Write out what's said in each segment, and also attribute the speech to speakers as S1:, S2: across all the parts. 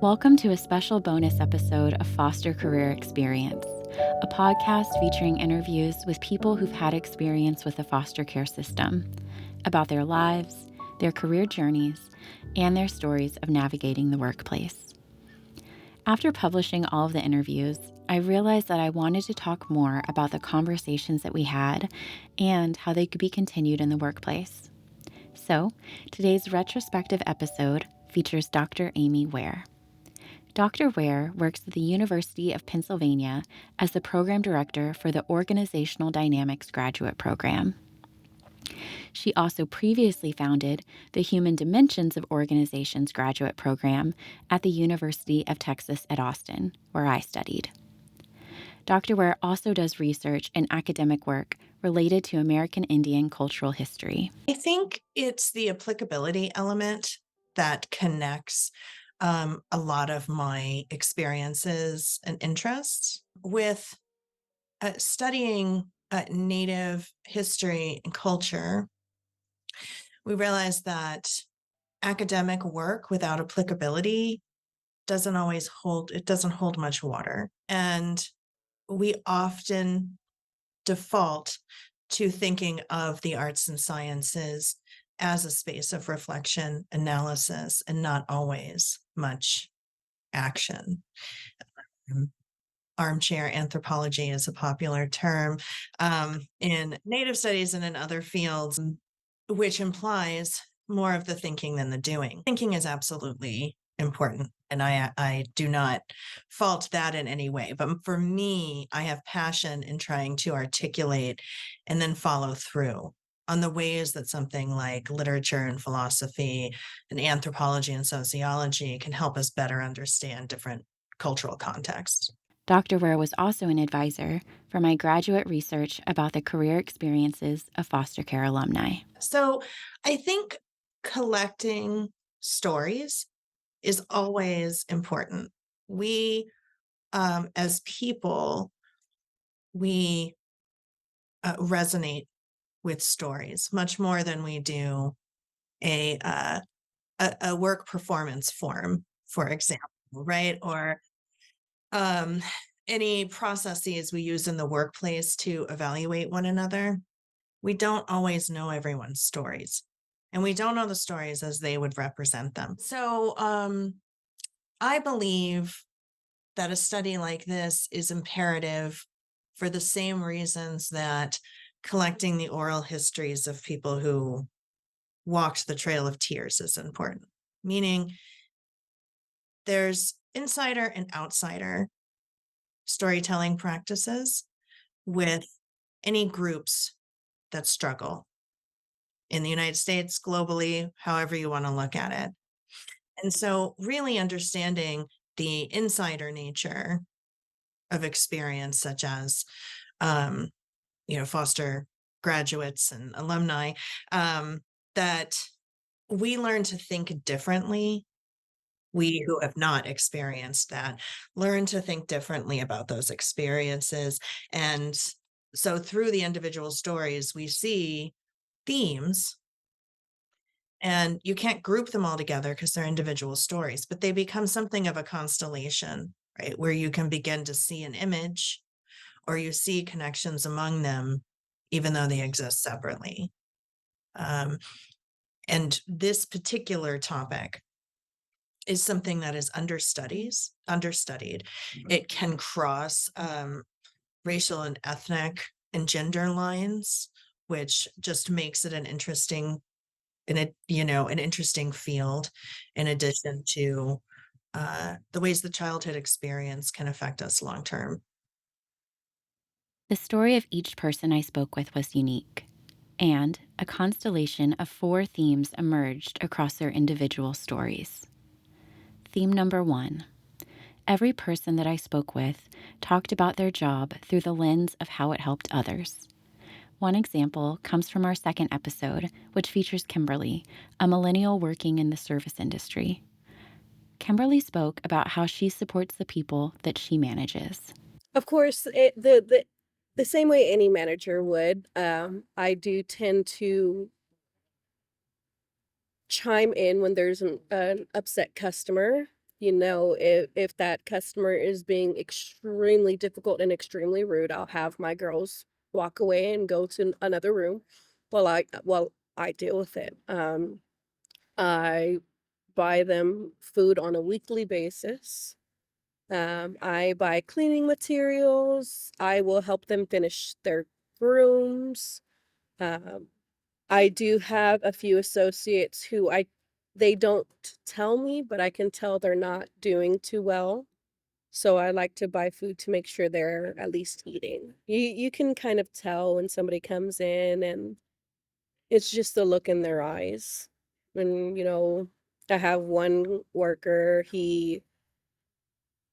S1: Welcome to a special bonus episode of Foster Career Experience, a podcast featuring interviews with people who've had experience with the foster care system, about their lives, their career journeys, and their stories of navigating the workplace. After publishing all of the interviews, I realized that I wanted to talk more about the conversations that we had and how they could be continued in the workplace. So, today's retrospective episode features Dr. Amy Ware. Dr. Ware works at the University of Pennsylvania as the program director for the Organizational Dynamics Graduate Program. She also previously founded the Human Dimensions of Organizations graduate program at the University of Texas at Austin, where I studied. Dr. Ware also does research and academic work related to American Indian cultural history.
S2: I think it's the applicability element that connects a lot of my experiences and interests with studying Native history and culture. We realized that academic work without applicability doesn't hold much water. And we often default to thinking of the arts and sciences as a space of reflection, analysis, and not always much action. Armchair anthropology is a popular term in Native studies and in other fields, which implies more of the thinking than the doing. Thinking is absolutely important, and I do not fault that in any way. But for me, I have passion in trying to articulate and then follow through on the ways that something like literature and philosophy and anthropology and sociology can help us better understand different cultural contexts.
S1: Dr. Ware was also an advisor for my graduate research about the career experiences of foster care alumni.
S2: So I think collecting stories is always important. We, as people, we resonate with stories much more than we do a uh, a work performance form, for example, right? Or um, any processes we use in the workplace to evaluate one another. We don't always know everyone's stories, and we don't know the stories as they would represent them. So I believe that a study like this is imperative for the same reasons that collecting the oral histories of people who walked the Trail of Tears is important. Meaning, there's insider and outsider storytelling practices with any groups that struggle in the United States, globally, however you want to look at it. And so, really understanding the insider nature of experience, such as, um, foster graduates and alumni, that we learn to think differently. We who have not experienced that learn to think differently about those experiences. And so, through the individual stories, we see themes, and you can't group them all together because they're individual stories, but they become something of a constellation, right? Where you can begin to see an image or you see connections among them, even though they exist separately. Um, and this particular topic is something that is understudied. It can cross racial and ethnic and gender lines, which just makes it an interesting an interesting field, in addition to the ways the childhood experience can affect us long term.
S1: The story of each person I spoke with was unique, and a constellation of 4 themes emerged across their individual stories. Theme number 1. Every person that I spoke with talked about their job through the lens of how it helped others. One example comes from our second episode, which features Kimberly, a millennial working in the service industry. Kimberly spoke about how she supports the people that she manages.
S3: Of course, the same way any manager would, I do tend to chime in when there's an upset customer. if that customer is being extremely difficult and extremely rude, I'll have my girls walk away and go to another room while I deal with it. I buy them food on a weekly basis. I buy cleaning materials. I will help them finish their rooms. Um, I do have a few associates who they don't tell me, but I can tell they're not doing too well. So I like to buy food to make sure they're at least eating. You can kind of tell when somebody comes in, and it's just the look in their eyes. And I have one worker, he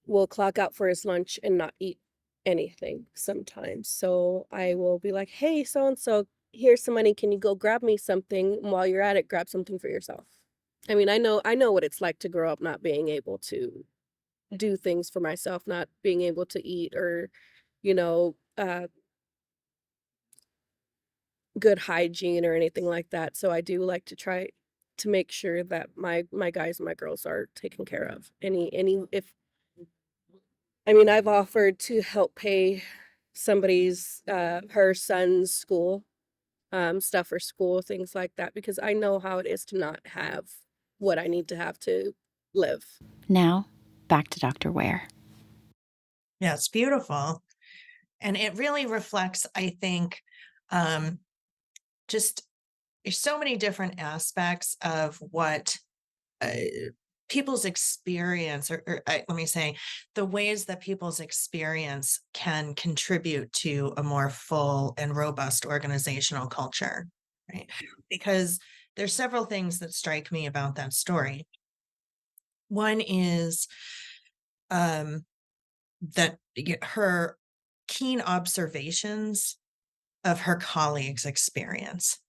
S3: will clock out for his lunch and not eat anything sometimes. So I will be like, "Hey, so and so, here's some money. Can you go grab me something? And while you're at it, grab something for yourself." I mean, I know what it's like to grow up not being able to do things for myself, not being able to eat or, you know, uh, good hygiene or anything like that. So I do like to try to make sure that my guys and my girls are taken care of. Any if I mean, I've offered to help pay somebody's her son's school stuff for school, things like that, because I know how it is to not have what I need to have to live.
S1: Now, back to Dr. Ware.
S2: Yeah, it's beautiful. And it really reflects, I think, um, just there's so many different aspects of what uh, people's experience, let me say, the ways that people's experience can contribute to a more full and robust organizational culture, right? Because there's several things that strike me about that story. One is um, that her keen observations of her colleagues' experience.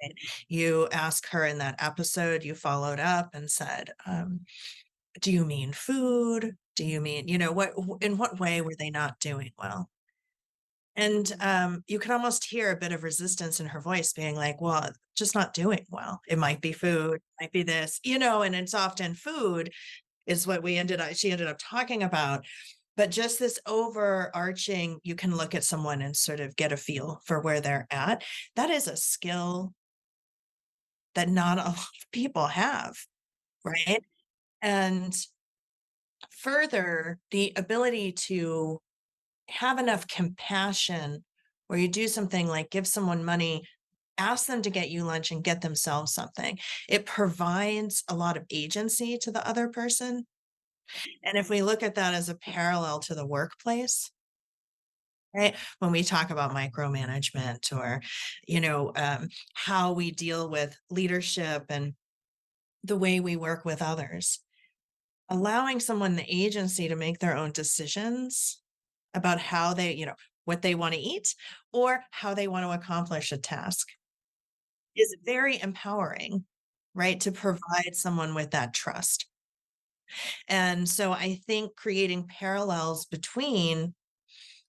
S2: Right? You ask her in that episode, you followed up and said, do you mean food? Do you mean, in what way were they not doing well? And you can almost hear a bit of resistance in her voice being like, well, just not doing well. It might be food, might be this, and it's often food is what she ended up talking about. But just this overarching, you can look at someone and sort of get a feel for where they're at. That is a skill that not a lot of people have, right? And further, the ability to have enough compassion where you do something like give someone money, ask them to get you lunch and get themselves something. It provides a lot of agency to the other person. And if we look at that as a parallel to the workplace, right? When we talk about micromanagement or, how we deal with leadership and the way we work with others, allowing someone the agency to make their own decisions about how what they want to eat or how they want to accomplish a task is very empowering, right? To provide someone with that trust. And so I think creating parallels between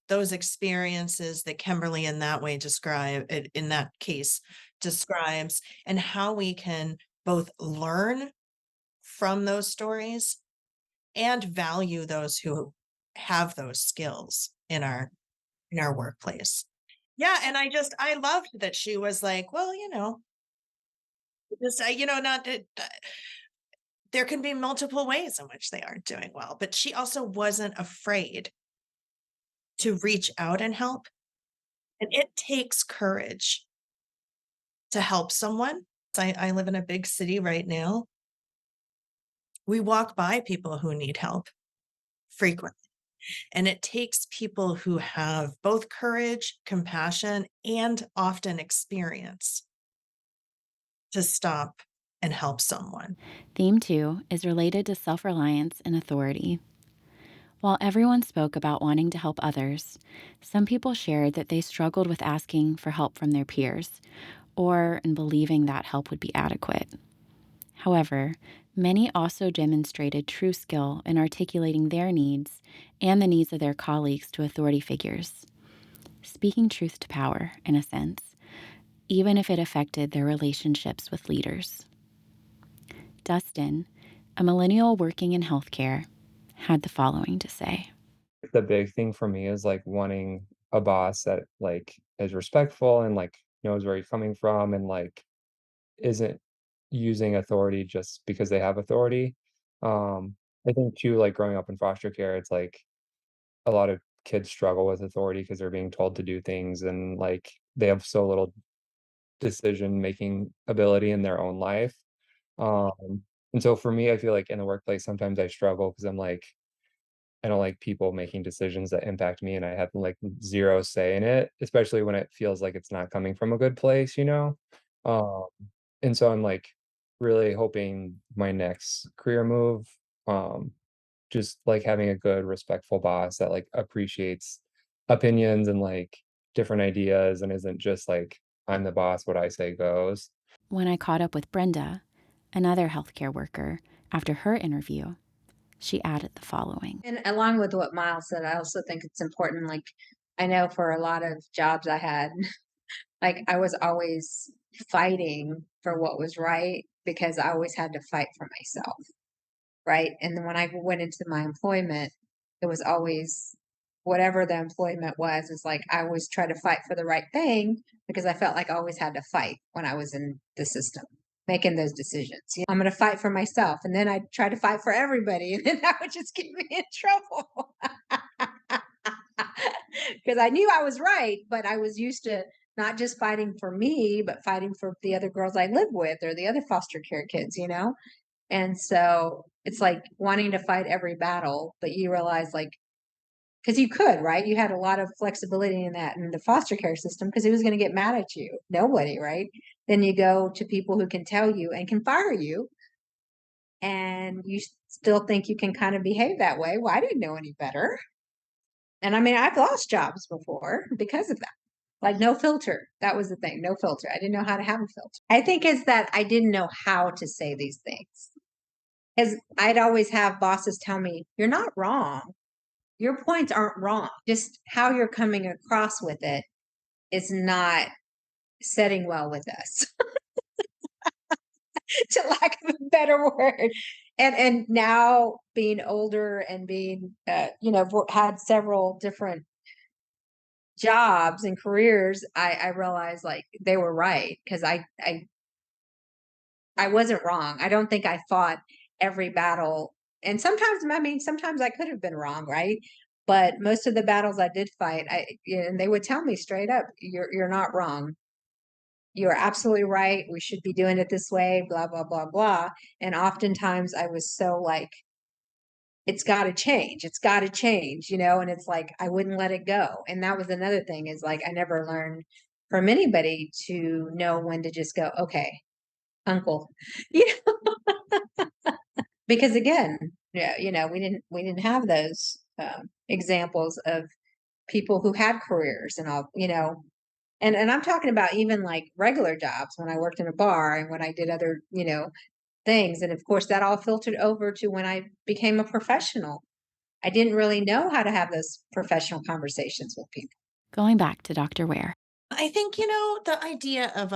S2: those experiences that Kimberly in that case describes, and how we can both learn from those stories and value those who have those skills in our workplace. Yeah, and I loved that she was like, well, just not there can be multiple ways in which they aren't doing well, but she also wasn't afraid to reach out and help. And it takes courage to help someone. I live in a big city right now. We walk by people who need help frequently. And it takes people who have both courage, compassion, and often experience to stop and help someone.
S1: Theme 2 is related to self reliance and authority. While everyone spoke about wanting to help others, some people shared that they struggled with asking for help from their peers or in believing that help would be adequate. However, many also demonstrated true skill in articulating their needs and the needs of their colleagues to authority figures, speaking truth to power, in a sense, even if it affected their relationships with leaders. Dustin, a millennial working in healthcare, had the following to say.
S4: The big thing for me is, like, wanting a boss that, like, is respectful and, like, knows where he's coming from and, like, isn't using authority just because they have authority. I think too, like, growing up in foster care, it's like a lot of kids struggle with authority because 'cause they're being told to do things and, like, they have so little decision-making ability in their own life. And so for me, I feel like in the workplace, sometimes I struggle because 'cause I'm like, I don't like people making decisions that impact me, and I have, like, 0 say in it, especially when it feels like it's not coming from a good place, you know? Um, and so I'm, like, really hoping my next career move, um, just, like, having a good, respectful boss that, like, appreciates opinions and, like, different ideas and isn't just like, "I'm the boss, what I say goes."
S1: When I caught up with Brenda, another healthcare worker, after her interview, she added the following.
S5: And along with what Miles said, I also think it's important. Like, I know for a lot of jobs I had, like, I was always fighting for what was right because I always had to fight for myself. Right. And then when I went into my employment, it was always whatever the employment was, it's like I always try to fight for the right thing because I felt like I always had to fight when I was in the system making those decisions. I'm going to fight for myself. And then I try to fight for everybody. And then that would just get me in trouble because I knew I was right, but I was used to not just fighting for me, but fighting for the other girls I live with or the other foster care kids. And so it's like wanting to fight every battle, but you realize like, because you could, right? You had a lot of flexibility in that in the foster care system because who was going to get mad at you? Nobody, right? Then you go to people who can tell you and can fire you, and you still think you can kind of behave that way. Well, I didn't know any better. And I mean, I've lost jobs before because of that. Like no filter. That was the thing. No filter. I didn't know how to have a filter. I think is that I didn't know how to say these things. As I'd always have bosses tell me, you're not wrong. Your points aren't wrong. Just how you're coming across with it is not setting well with us, to lack of a better word. And now being older and being, had several different jobs and careers, I realized like they were right because I wasn't wrong. I don't think I fought every battle. And sometimes, I mean, sometimes I could have been wrong, right? But most of the battles I did fight, and they would tell me straight up, "You're not wrong. You're absolutely right. We should be doing it this way." Blah blah blah blah. And oftentimes, I was so like, "It's got to change. It's got to change," and it's like I wouldn't let it go. And that was another thing is like I never learned from anybody to know when to just go, "Okay, uncle." Yeah. Because again, yeah, we didn't have those examples of people who had careers and all. And I'm talking about even like regular jobs when I worked in a bar and when I did other things. And of course, that all filtered over to when I became a professional. I didn't really know how to have those professional conversations with people.
S1: Going back to Dr. Ware.
S2: I think, the idea of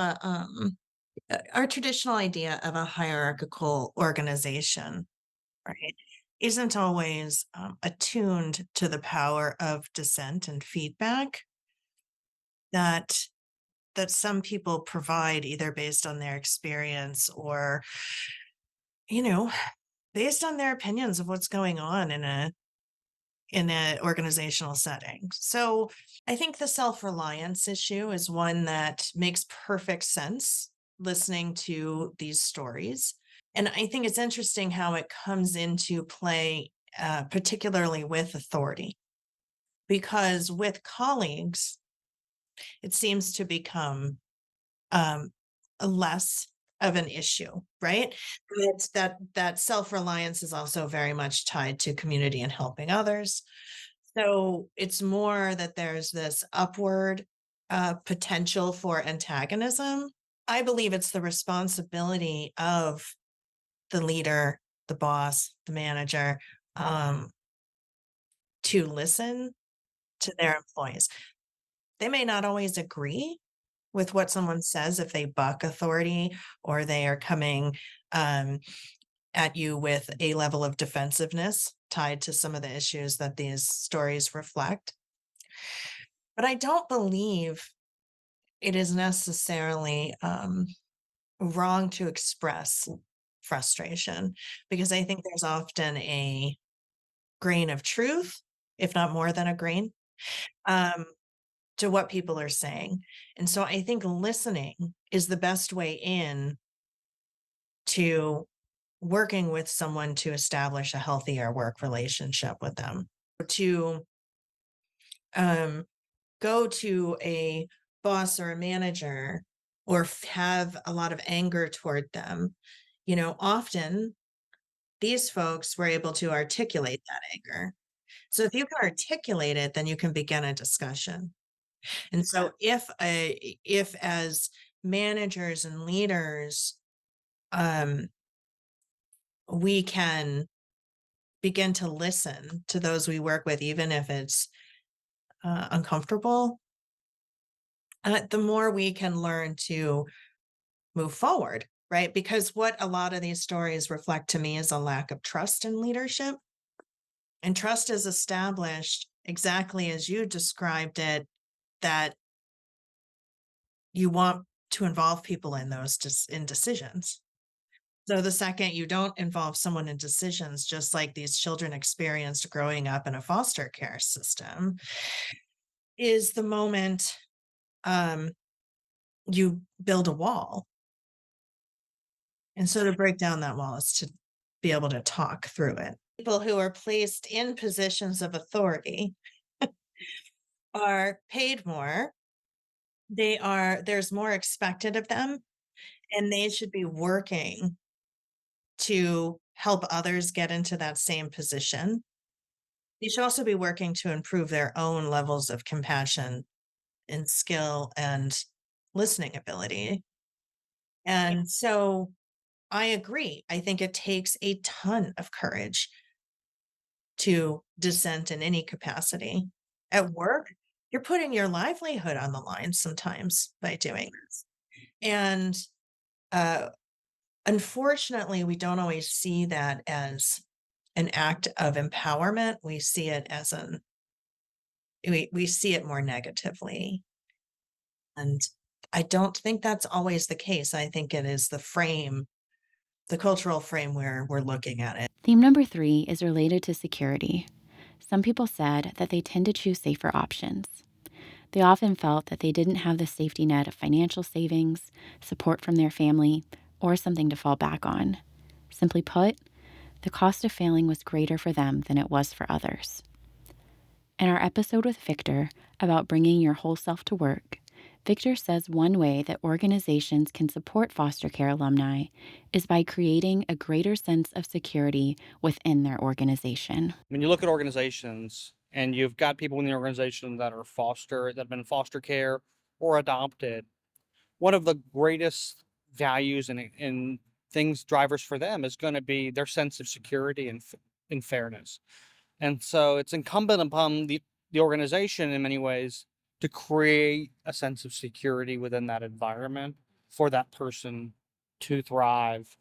S2: our traditional idea of a hierarchical organization, right, isn't always attuned to the power of dissent and feedback that some people provide either based on their experience or, you know, based on their opinions of what's going on in a organizational setting. So I think the self-reliance issue is one that makes perfect sense listening to these stories. And I think it's interesting how it comes into play, particularly with authority, because with colleagues, it seems to become um, less of an issue, right? But that self-reliance is also very much tied to community and helping others. So it's more that there's this upward potential for antagonism. I believe it's the responsibility of the leader, the boss, the manager, um, to listen to their employees. They may not always agree with what someone says if they buck authority or they are coming um, at you with a level of defensiveness tied to some of the issues that these stories reflect. But I don't believe it is necessarily wrong to express frustration, because I think there's often a grain of truth, if not more than a grain, um, to what people are saying. And so I think listening is the best way in to working with someone to establish a healthier work relationship with them. To um, go to a boss or a manager or have a lot of anger toward them, often these folks were able to articulate that anger. So if you can articulate it, then you can begin a discussion. And so if as managers and leaders, um, we can begin to listen to those we work with, even if it's uncomfortable, the more we can learn to move forward, right? Because what a lot of these stories reflect to me is a lack of trust in leadership. And trust is established exactly as you described it, that you want to involve people in those in decisions. So the second you don't involve someone in decisions, just like these children experienced growing up in a foster care system, is the moment um, you build a wall. And so to break down that wall is to be able to talk through it. People who are placed in positions of authority are paid more. There's more expected of them, and they should be working to help others get into that same position. They should also be working to improve their own levels of compassion and skill and listening ability. And so I agree. I think it takes a ton of courage to dissent in any capacity. At work, you're putting your livelihood on the line sometimes by doing this. And uh, unfortunately, we don't always see that as an act of empowerment. We see it as we see it more negatively. And I don't think that's always the case. I think it is the cultural frame where we're looking at it.
S1: Theme number 3 is related to security. Some people said that they tend to choose safer options. They often felt that they didn't have the safety net of financial savings, support from their family, or something to fall back on. Simply put, the cost of failing was greater for them than it was for others. In our episode with Victor about bringing your whole self to work, Victor says one way that organizations can support foster care alumni is by creating a greater sense of security within their organization.
S6: When you look at organizations and you've got people in the organization that have been foster care or adopted, one of the greatest values and things drivers for them is going to be their sense of security and fairness. And so it's incumbent upon the organization in many ways to create a sense of security within that environment for that person to thrive.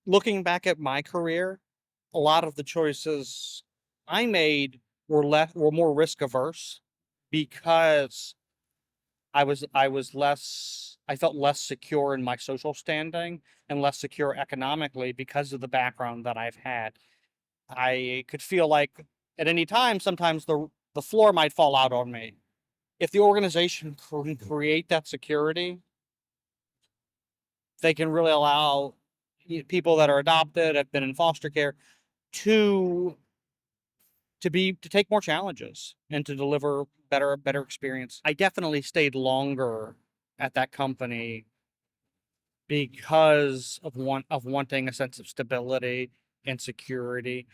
S6: Looking back at my career, a lot of the choices I made were more risk averse because I felt less secure in my social standing and less secure economically because of the background that I've had. I could feel like at any time, sometimes the floor might fall out on me. If the organization can create that security, they can really allow people that are adopted, have been in foster care, to to take more challenges and to deliver better experience. I definitely stayed longer at that company because of wanting a sense of stability and security,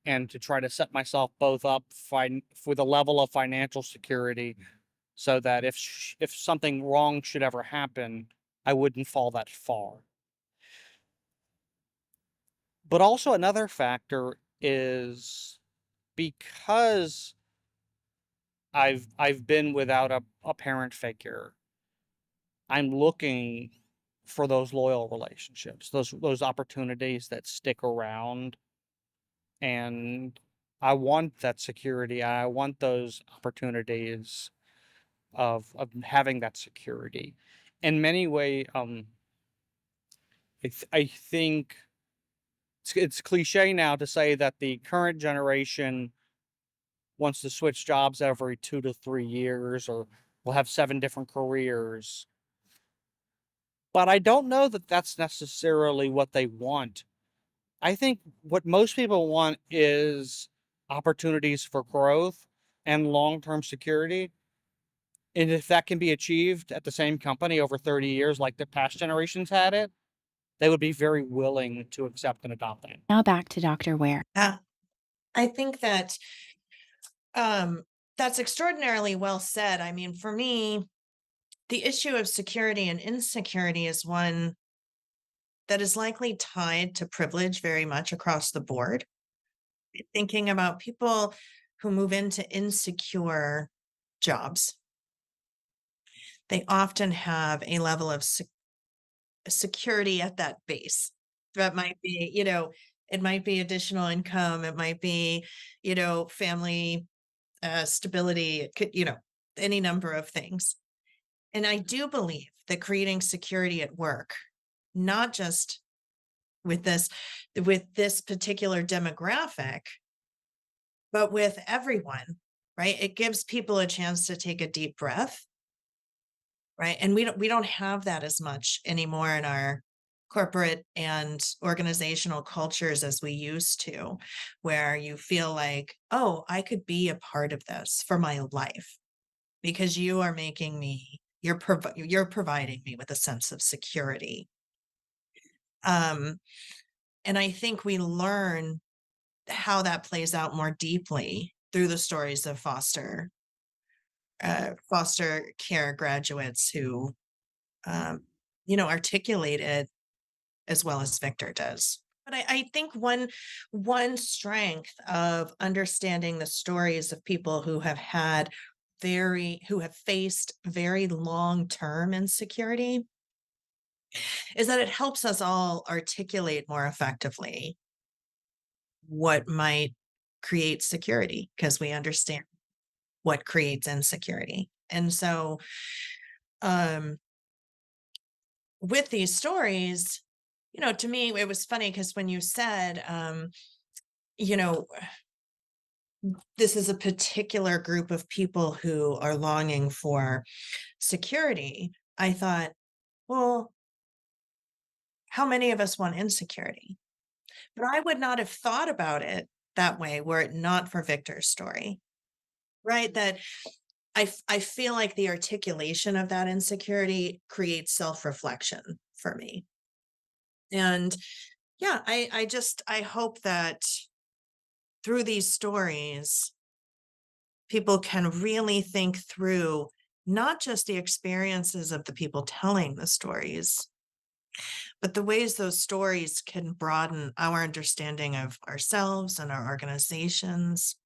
S6: and to try to set myself both up with a level of financial security so that if something wrong should ever happen, I wouldn't fall that far. But also another factor is because I've been without a parent figure, I'm looking for those loyal relationships, those opportunities that stick around. And I want that security. I want those opportunities of having that security. In many way, I think it's cliche now to say that the current generation wants to switch jobs every 2 to 3 years, or will have 7 different careers. But I don't know that that's necessarily what they want. I think what most people want is opportunities for growth and long-term security. And if that can be achieved at the same company over 30 years, like the past generations had it, they would be very willing to accept and adopt that.
S1: Now back to Dr. Ware.
S2: Yeah, I think that that's extraordinarily well said. I mean, for me, the issue of security and insecurity is one that is likely tied to privilege very much across the board. Thinking about people who move into insecure jobs, they often have a level of security at that base. That might be, it might be additional income, it might be, family stability, it could, any number of things. And I do believe that creating security at work, not just with this particular demographic, but with everyone, right? It gives people a chance to take a deep breath, right? And we don't have that as much anymore in our corporate and organizational cultures as we used to, where you feel like, oh, I could be a part of this for my life because you are making me, you're providing me with a sense of security. And I think we learn how that plays out more deeply through the stories of foster care graduates who, articulate it as well as Victor does. But I think one strength of understanding the stories of people who have faced very long-term insecurity is that it helps us all articulate more effectively what might create security because we understand what creates insecurity. And so with these stories, to me, it was funny because when you said, you know, this is a particular group of people who are longing for security, I thought, well, how many of us want insecurity? But I would not have thought about it that way were it not for Victor's story, right? That I feel like the articulation of that insecurity creates self-reflection for me. And yeah, I hope that through these stories, people can really think through not just the experiences of the people telling the stories, but the ways those stories can broaden our understanding of ourselves and our organizations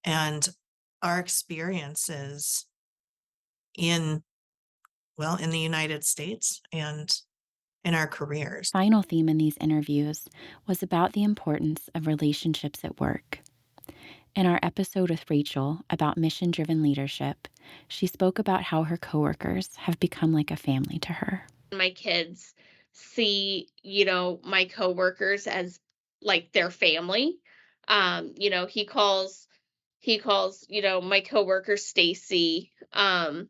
S2: and our experiences in, well, in the United States and in our careers.
S1: Final theme in these interviews was about the importance of relationships at work. In our episode with Rachel about mission-driven leadership, she spoke about how her coworkers have become like a family to her.
S7: My kids see, my coworkers as like their family. He calls, my coworker Stacy, Aunt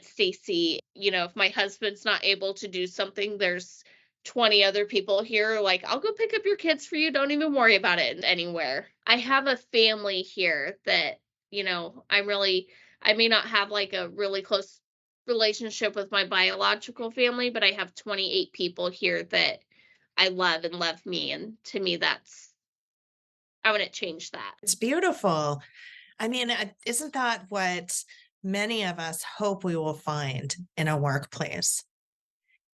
S7: Stacy. If my husband's not able to do something, there's 20 other people here. Like, I'll go pick up your kids for you. Don't even worry about it anywhere. I have a family here that, I may not have like a really close relationship with my biological family, but I have 28 people here that I love and love me. And to me, I want to change that.
S2: It's beautiful. I mean, isn't that what many of us hope we will find in a workplace?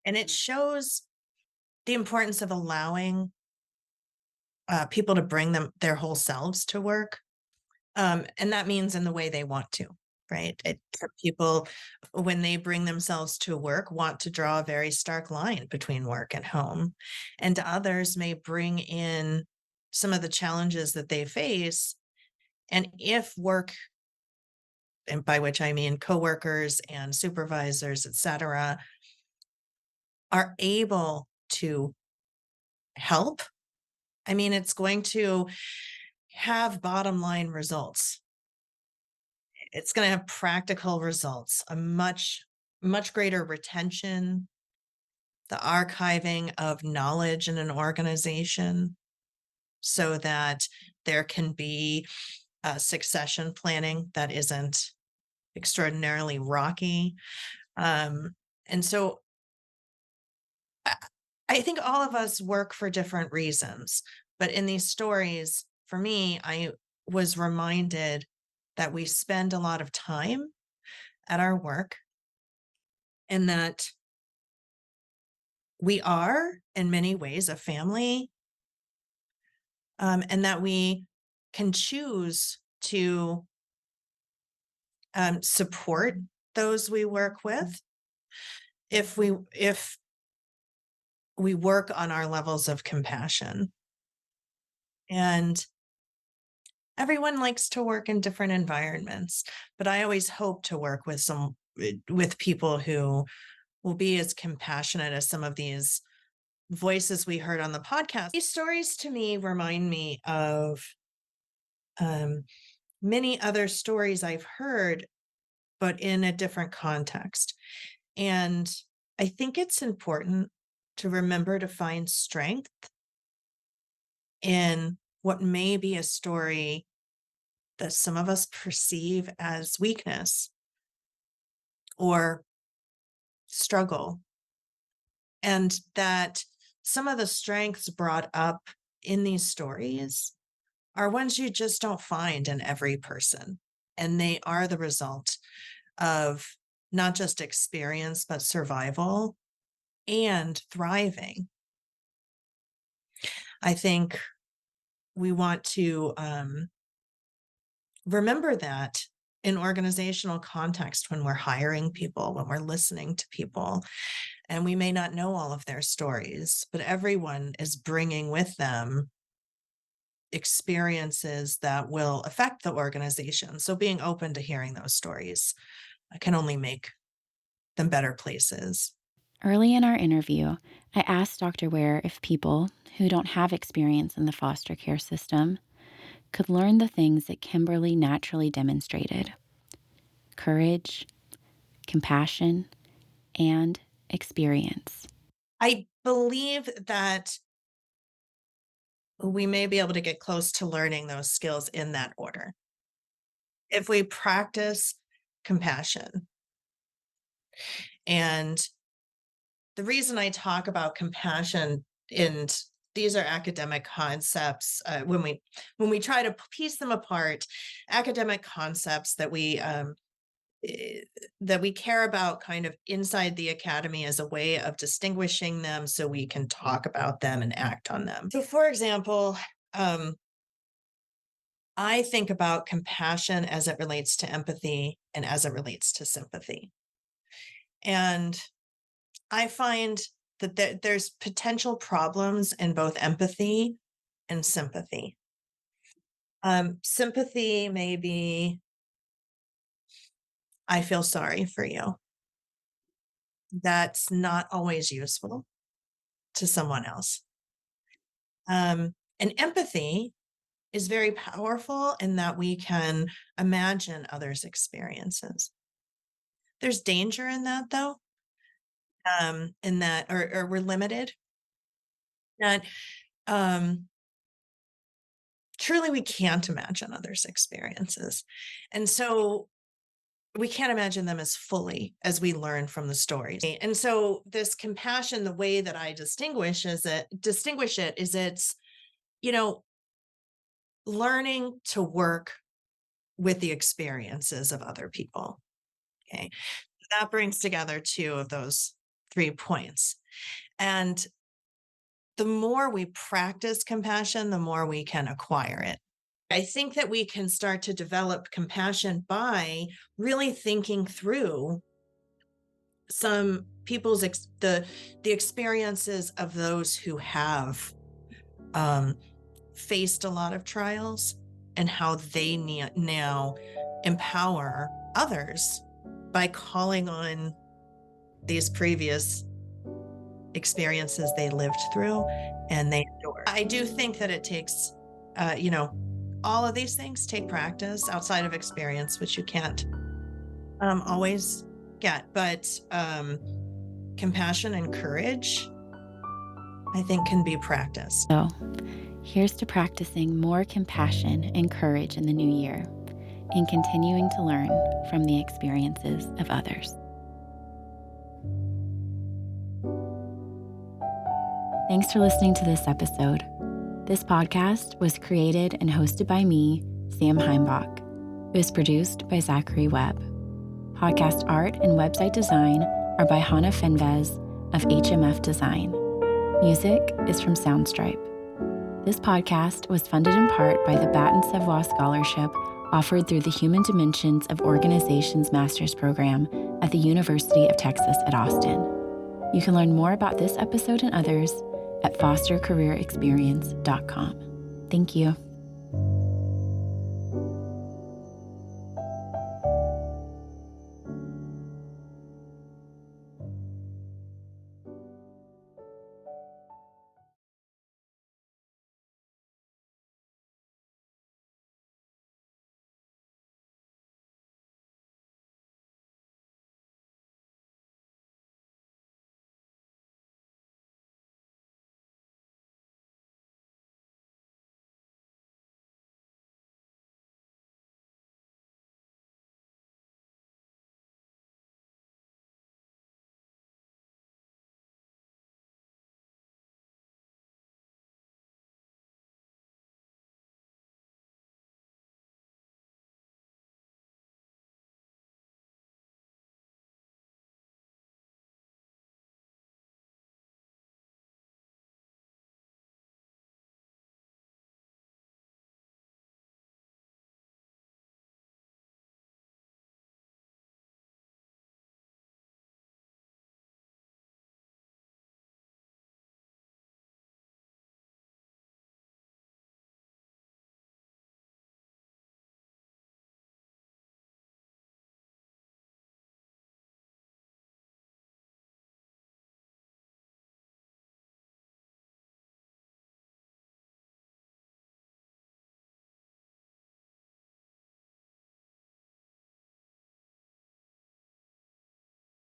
S2: And it shows the importance of allowing people to bring their whole selves to work. And that means in the way they want to. right? People, when they bring themselves to work, want to draw a very stark line between work and home. And others may bring in some of the challenges that they face. And if work, and by which I mean coworkers and supervisors, et cetera, are able to help, I mean, it's going to have bottom line results. It's going to have practical results, a much, much greater retention, the archiving of knowledge in an organization so that there can be succession planning that isn't extraordinarily rocky. And so I think all of us work for different reasons, but in these stories, for me, I was reminded that we spend a lot of time at our work and that we are in many ways a family, and that we can choose to support those we work with if we work on our levels of compassion. And everyone likes to work in different environments, but I always hope to work with people who will be as compassionate as some of these voices we heard on the podcast. These stories to me remind me of many other stories I've heard, but in a different context. And I think it's important to remember to find strength in what may be a story that some of us perceive as weakness or struggle. And that some of the strengths brought up in these stories are ones you just don't find in every person. And they are the result of not just experience, but survival and thriving. I think we want to remember that in organizational context when we're hiring people, when we're listening to people, and we may not know all of their stories, but everyone is bringing with them experiences that will affect the organization. So being open to hearing those stories can only make them better places.
S1: Early in our interview, I asked Dr. Ware if people who don't have experience in the foster care system could learn the things that Kimberly naturally demonstrated: courage, compassion, and experience.
S2: I believe that we may be able to get close to learning those skills in that order. If we practice compassion, and the reason I talk about compassion, and these are academic concepts, when we try to piece them apart, academic concepts that we care about kind of inside the academy as a way of distinguishing them so we can talk about them and act on them. So, for example, I think about compassion as it relates to empathy and as it relates to sympathy. And I find that there's potential problems in both empathy and sympathy. Sympathy may be, I feel sorry for you. That's not always useful to someone else. And empathy is very powerful in that we can imagine others' experiences. There's danger in that, though, in that, or we're limited. That truly we can't imagine others' experiences. And so we can't imagine them as fully as we learn from the stories. And so this compassion, the way that I distinguish it is it's, learning to work with the experiences of other people. Okay. That brings together two of those 3 points. And the more we practice compassion, the more we can acquire it. I think that we can start to develop compassion by really thinking through some people's the experiences of those who have faced a lot of trials, and how they now empower others by calling on these previous experiences they lived through and they endured. I do think that it takes, all of these things take practice outside of experience, which you can't always get, but compassion and courage, I think, can be practiced.
S1: So, here's to practicing more compassion and courage in the new year and continuing to learn from the experiences of others. Thanks for listening to this episode. This podcast was created and hosted by me, Sam Heimbach. It was produced by Zachary Webb. Podcast art and website design are by Hannah Fenvez of HMF Design. Music is from Soundstripe. This podcast was funded in part by the Batten Savoie Scholarship offered through the Human Dimensions of Organizations Master's Program at the University of Texas at Austin. You can learn more about this episode and others at fostercareerexperience.com. Thank you.